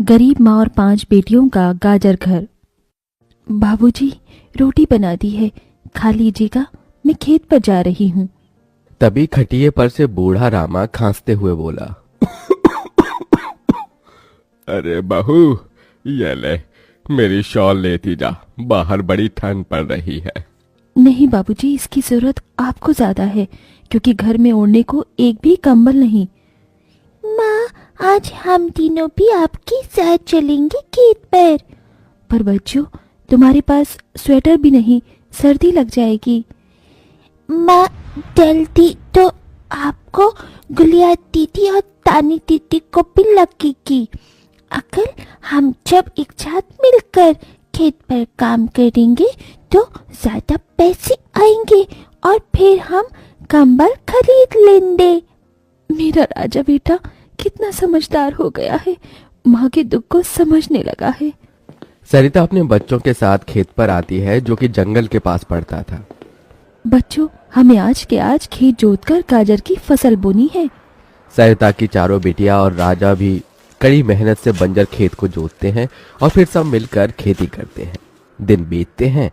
गरीब माँ और 5 बेटियों का गाजर घर। बाबूजी, रोटी बना दी है, खा लीजिएगा, मैं खेत पर जा रही हूँ। तभी खटिये पर से बूढ़ा रामा खांसते हुए बोला, अरे बहू, ये ले, मेरी शॉल लेती जा, बाहर बड़ी ठंड पड़ रही है। नहीं बाबूजी, इसकी जरूरत आपको ज्यादा है, क्योंकि घर में ओढ़ने को एक भी कंबल नहीं। माँ, आज हम तीनों भी आपके साथ चलेंगे खेत पर बच्चों, तुम्हारे पास स्वेटर भी नहीं, सर्दी लग जाएगी। माँ, जल्दी तो आपको गुलिया दीदी और तानी दीदी को भी लगेगी। अगर हम जब एक साथ मिलकर खेत पर काम करेंगे तो ज्यादा पैसे आएंगे और फिर हम कंबल खरीद लेंगे। मेरा राजा बेटा कितना समझदार हो गया है, माँ के दुख को समझने लगा है। सरिता अपने बच्चों के साथ खेत पर आती है, जो कि जंगल के पास पड़ता था। बच्चों, हमें आज के आज खेत जोतकर गाजर की फसल बोनी है। सरिता की चारों बेटियां और राजा भी कड़ी मेहनत से बंजर खेत को जोतते हैं और फिर सब मिलकर खेती करते हैं। दिन बीतते हैं।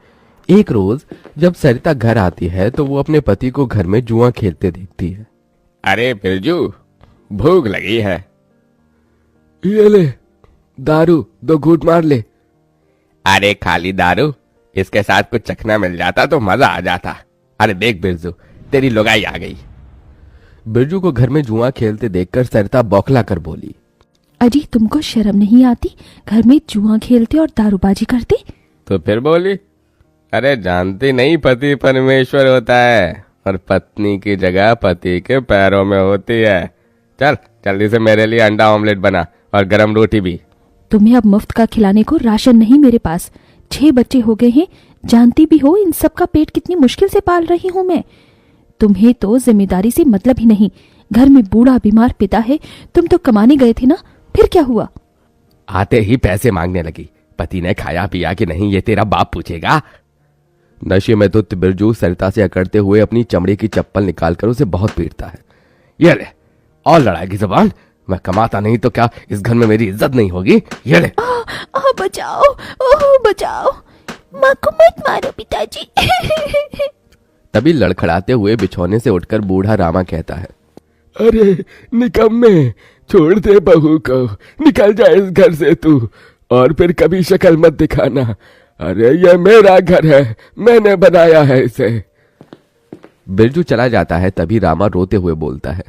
एक रोज जब सरिता घर आती है तो वो अपने पति को घर में जुआ खेलते देखती है। अरे बिरजू, भूख लगी है। ये ले, दारू 2 घूंट मार ले। अरे खाली दारू, इसके साथ कुछ चखना मिल जाता तो मजा आ जाता। अरे देख बिरजू, तेरी लुगाई आ गई। बिरजू को घर में जुआ खेलते देखकर सरिता बौखला कर बोली, अजी, तुमको शर्म नहीं आती? घर में जुआ खेलते और दारूबाजी करते। तो फिर बोली, अरे जानती नहीं, पति परमेश्वर होता है और पत्नी की जगह पति के पैरों में होती है। चल जल्दी से मेरे लिए अंडा ऑमलेट बना और गरम रोटी भी। तुम्हें अब मुफ्त का खिलाने को राशन नहीं मेरे पास। 6 बच्चे हो गए हैं, जानती भी हो इन सब का पेट कितनी मुश्किल से पाल रही हूँ मैं। तुम्हें तो जिम्मेदारी से मतलब ही नहीं। घर में बूढ़ा बीमार पिता है, तुम तो कमाने गए थे ना, फिर क्या हुआ? आते ही पैसे मांगने लगी। पति ने खाया पिया कि नहीं ये तेरा बाप पूछेगा। नशे में तो बिरजू सरिता से अकड़ते हुए अपनी चमड़े की चप्पल निकालकर उसे बहुत पीटता है। ये ले, और लड़ाएगी जबान। मैं कमाता नहीं तो क्या इस घर में मेरी इज्जत नहीं होगी? ये ले। बचाओ, बचाओ, माँ को मत मारो पिताजी। तभी लड़खड़ाते हुए बिछौने से उठकर बूढ़ा रामा कहता है, अरे निकम्मे, छोड़ दे बहू को, निकल जा इस घर से तू, और फिर कभी शक्ल मत दिखाना। अरे ये मेरा घर है, मैंने बनाया है इसे। बिरजू चला जाता है। तभी रामा रोते हुए बोलता है,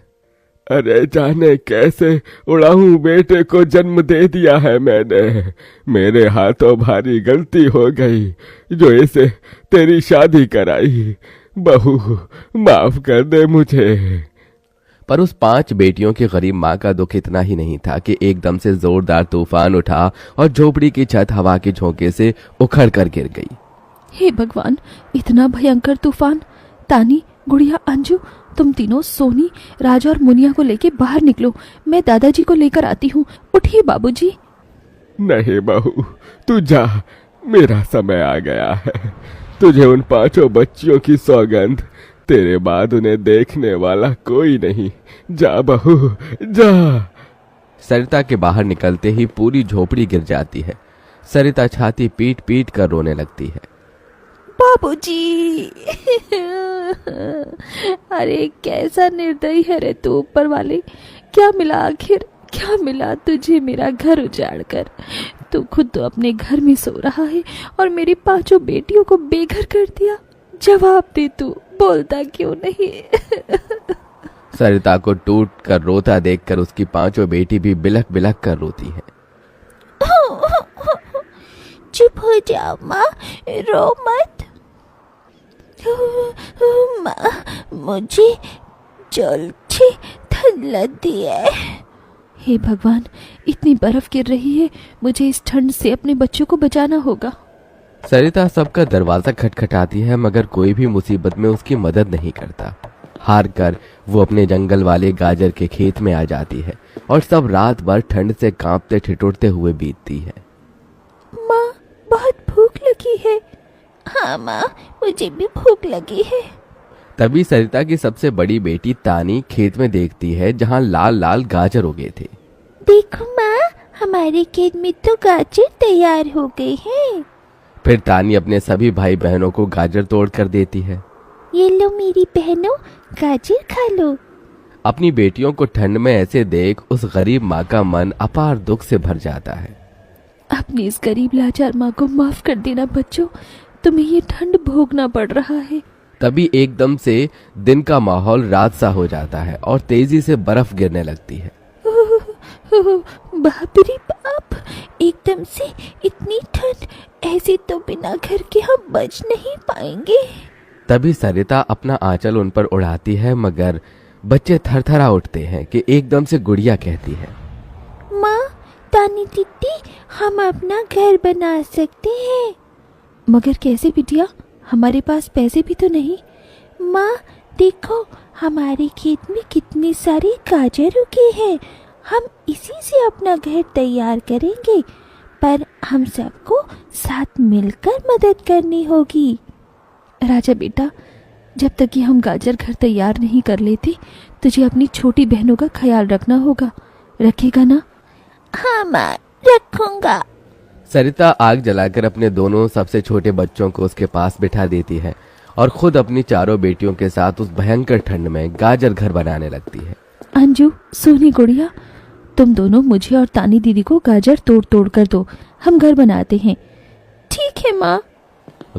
अरे जाने कैसे उड़ाऊं बेटे को जन्म दे दिया है मैंने। मेरे हाथों भारी गलती हो गई जो इसे तेरी शादी कराई। बहू माफ कर दे मुझे। पर उस 5 बेटियों की गरीब माँ का दुख इतना ही नहीं था कि एकदम से जोरदार तूफान उठा और झोपड़ी की छत हवा के झोंके से उखड़ कर गिर गई। हे भगवान, इतना भयंकर तूफान! तानी, गुड़िया, अंजू, तुम तीनों सोनी, राजा और मुनिया को लेके बाहर निकलो। मैं दादाजी को लेकर आती हूँ। उठिए बाबूजी। नहीं बहू, तू जा, मेरा समय आ गया है। तुझे उन 5 बच्चियों की सौगंध, तेरे बाद उन्हें देखने वाला कोई नहीं। जा बहू, जा। सरिता के बाहर निकलते ही पूरी झोपड़ी गिर जाती है। सरिता छाती पीट पीट कर रोने लगती है। बाबूजी! अरे कैसा निर्दयी है रे तू ऊपर वाले। क्या मिला आखिर, क्या मिला तुझे मेरा घर उजाड़ कर? तू खुद तो अपने घर में सो रहा है और मेरी 5 बेटियों को बेघर कर दिया। जवाब दे, तू बोलता क्यों नहीं? सरिता को टूट कर रोता देखकर उसकी 5 बेटी भी बिलख बिलख कर रोती है। चुप हो जाओ माँ, रो मत। माँ, मुझे जल्दी ठंड लगती है। हे भगवान, इतनी बर्फ गिर रही है, मुझे इस ठंड से अपने बच्चों को बचाना होगा। सरिता सबका दरवाजा खटखटाती है, मगर कोई भी मुसीबत में उसकी मदद नहीं करता। हार कर वो अपने जंगल वाले गाजर के खेत में आ जाती है और सब रात भर ठंड से कांपते ठिठुरते हुए बीतती है। माँ, बहुत भूख लगी है। हाँ माँ, मुझे भी भूख लगी है। तभी सरिता की सबसे बड़ी बेटी तानी खेत में देखती है जहाँ लाल लाल गाजर उगे थे। देखो माँ, हमारे खेत में तो गाजर तैयार हो गए हैं। फिर तानी अपने सभी भाई बहनों को गाजर तोड़ कर देती है। ये लो मेरी बहनों, गाजर खा लो। अपनी बेटियों को ठंड में ऐसे देख उस गरीब माँ का मन अपार दुख से भर जाता है। अपनी इस गरीब लाचार माँ को माफ कर देना बच्चों, तुम्हें ये ठंड भोगना पड़ रहा है। तभी एकदम से दिन का माहौल रात सा हो जाता है और तेजी से बर्फ गिरने लगती है। बाप रे बाप, एकदम से इतनी ठंड, ऐसे तो बिना घर के हम बच नहीं पाएंगे। तभी सरिता अपना आंचल उन पर उड़ाती है, मगर बच्चे थरथरा उठते हैं कि एकदम से गुड़िया कहती है, माँ, तानी दीदी, हम अपना घर बना सकते हैं। मगर कैसे बिटिया, हमारे पास पैसे भी तो नहीं। माँ देखो, हमारे खेत में कितने सारे गाजर उगे हैं, हम इसी से अपना घर तैयार करेंगे, पर हम सबको साथ मिलकर मदद करनी होगी। राजा बेटा, जब तक कि हम गाजर घर तैयार नहीं कर लेते, तुझे अपनी छोटी बहनों का ख्याल रखना होगा, रखेगा ना? हाँ माँ, रखूंगा। सरिता आग जलाकर अपने दोनों सबसे छोटे बच्चों को उसके पास बिठा देती है और खुद अपनी चारों बेटियों के साथ उस भयंकर ठंड में गाजर घर बनाने लगती है। अंजू, सोनी, गुड़िया, तुम दोनों मुझे और तानी दीदी को गाजर तोड़ तोड़ कर दो, हम घर बनाते हैं। ठीक है माँ।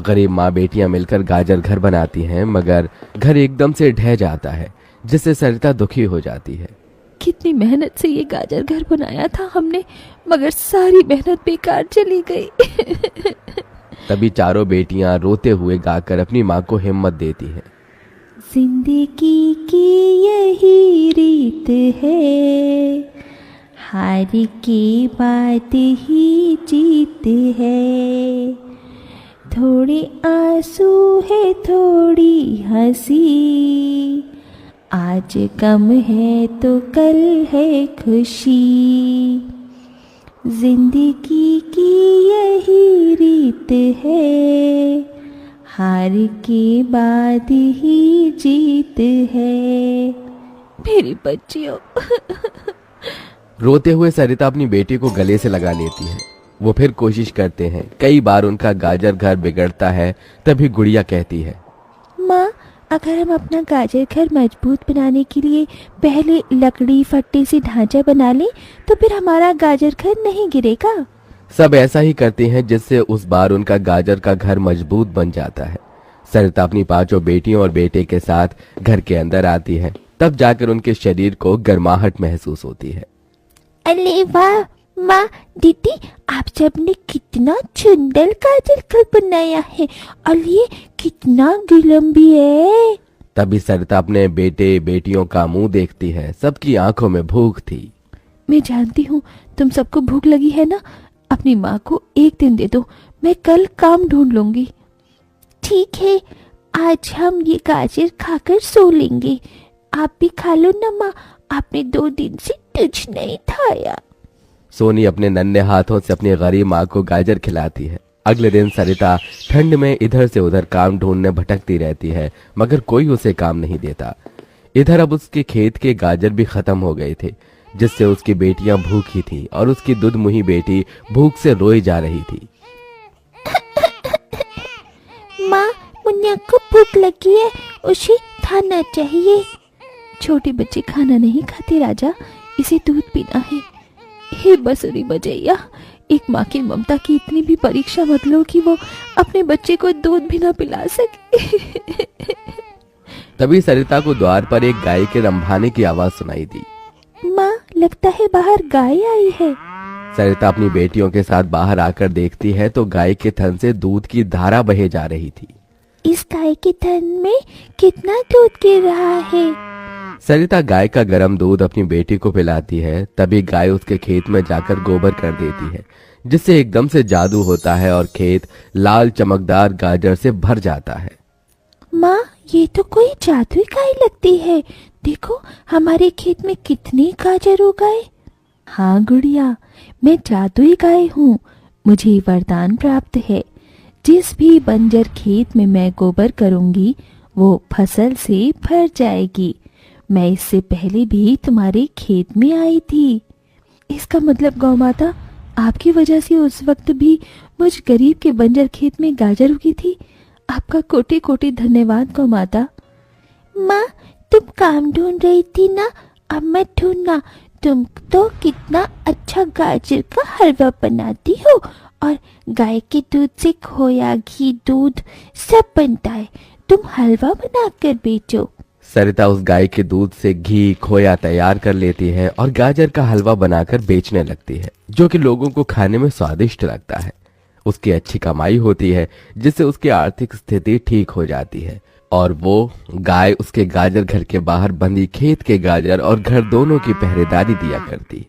गरीब माँ बेटियां मिलकर गाजर घर बनाती हैं, मगर घर एकदम से ढह जाता है, जिससे सरिता दुखी हो जाती है। कितनी मेहनत से ये गाजर घर बनाया था हमने, मगर सारी मेहनत बेकार चली गई। तभी चारों बेटियां रोते हुए गाकर अपनी माँ को हिम्मत देती हैं। जिंदगी की यही रीत है, हार के बाद ही जीत है, थोड़े आंसू है थोड़ी हंसी, आज गम है तो कल है खुशी, जिंदगी की यही रीत है, हार के बाद ही जीत है। मेरी बच्चियों। रोते हुए सरिता अपनी बेटी को गले से लगा लेती है। वो फिर कोशिश करते हैं, कई बार उनका गाजर घर बिगड़ता है। तभी गुड़िया कहती है, माँ, अगर हम अपना गाजर घर मजबूत बनाने के लिए पहले लकड़ी फट्टे से ढांचा बना लें, तो फिर हमारा गाजर घर नहीं गिरेगा। सब ऐसा ही करते हैं, जिससे उस बार उनका गाजर का घर मजबूत बन जाता है। सरिता अपनी पांचों बेटियों और बेटे के साथ घर के अंदर आती है। तब जाकर उनके शरीर को गर्माहट महसूस होती है। अरे वाह माँ, दीदी, आप सबने कितना सुंदर गाजर घर बनाया है, और ये कितना गर्म भी है। तभी सरिता अपने बेटे बेटियों का मुंह देखती है। सबकी आंखों में भूख थी। मैं जानती हूँ तुम सबको भूख लगी है ना, अपनी माँ को एक दिन दे दो, मैं कल काम ढूंढ लूंगी। ठीक है, आज हम ये गाजर खाकर सो लेंगे। आप भी खा लो ना माँ, आपने 2 दिन से कुछ नहीं खाया। सोनी अपने नन्हे हाथों से अपनी गरीब माँ को गाजर खिलाती है। अगले दिन सरिता ठंड में इधर से उधर काम ढूंढने भटकती रहती है, मगर कोई उसे काम नहीं देता। इधर अब उसके खेत के गाजर भी खत्म हो गए थे, जिससे उसकी बेटियां भूखी थी और उसकी दुधमुही बेटी भूख से रोई जा रही थी। माँ, मुन्ना को भूख लगी है, उसे खाना चाहिए। छोटे बच्चे खाना नहीं खाते राजा, इसे दूध पीना है। हे बसुरी बजैया, एक माँ की ममता की इतनी भी परीक्षा मत लो कि वो अपने बच्चे को दूध भी ना पिला सके। तभी सरिता को द्वार पर एक गाय के रंभाने की आवाज सुनाई दी। माँ, लगता है बाहर गाय आई है। सरिता अपनी बेटियों के साथ बाहर आकर देखती है तो गाय के थन से दूध की धारा बहे जा रही थी। इस गाय के थन में कितना दूध गिर रहा है। सरिता गाय का गर्म दूध अपनी बेटी को पिलाती है। तभी गाय उसके खेत में जाकर गोबर कर देती है, जिससे एकदम से जादू होता है और खेत लाल चमकदार गाजर से भर जाता है। माँ, ये तो कोई जादुई गाय लगती है। देखो, हमारे खेत में कितने गाजर हो गए। हाँ गुड़िया, मैं जादुई गाय हूँ। मुझे वरदान प्राप्त है, जिस भी बंजर खेत में मैं गोबर करूंगी वो फसल से भर जाएगी। मैं इससे पहले भी तुम्हारे खेत में आई थी। इसका मतलब गौ माता, आपकी वजह से उस वक्त भी मुझ गरीब के बंजर खेत में गाजर उगी थी। आपका कोटि कोटि धन्यवाद गौ माता। माँ, तुम काम ढूंढ रही थी ना, अब मत ढूंढना। तुम तो कितना अच्छा गाजर का हलवा बनाती हो, और गाय के दूध से खोया, घी, दूध सब बनता है। तुम हलवा बनाकर बेचो। सरिता उस गाय के दूध से घी, खोया तैयार कर लेती है और गाजर का हलवा बनाकर बेचने लगती है, जो कि लोगों को खाने में स्वादिष्ट लगता है। उसकी अच्छी कमाई होती है, जिससे उसकी आर्थिक स्थिति ठीक हो जाती है और वो गाय उसके गाजर घर के बाहर बंधी खेत के गाजर और घर दोनों की पहरेदारी दिया करती।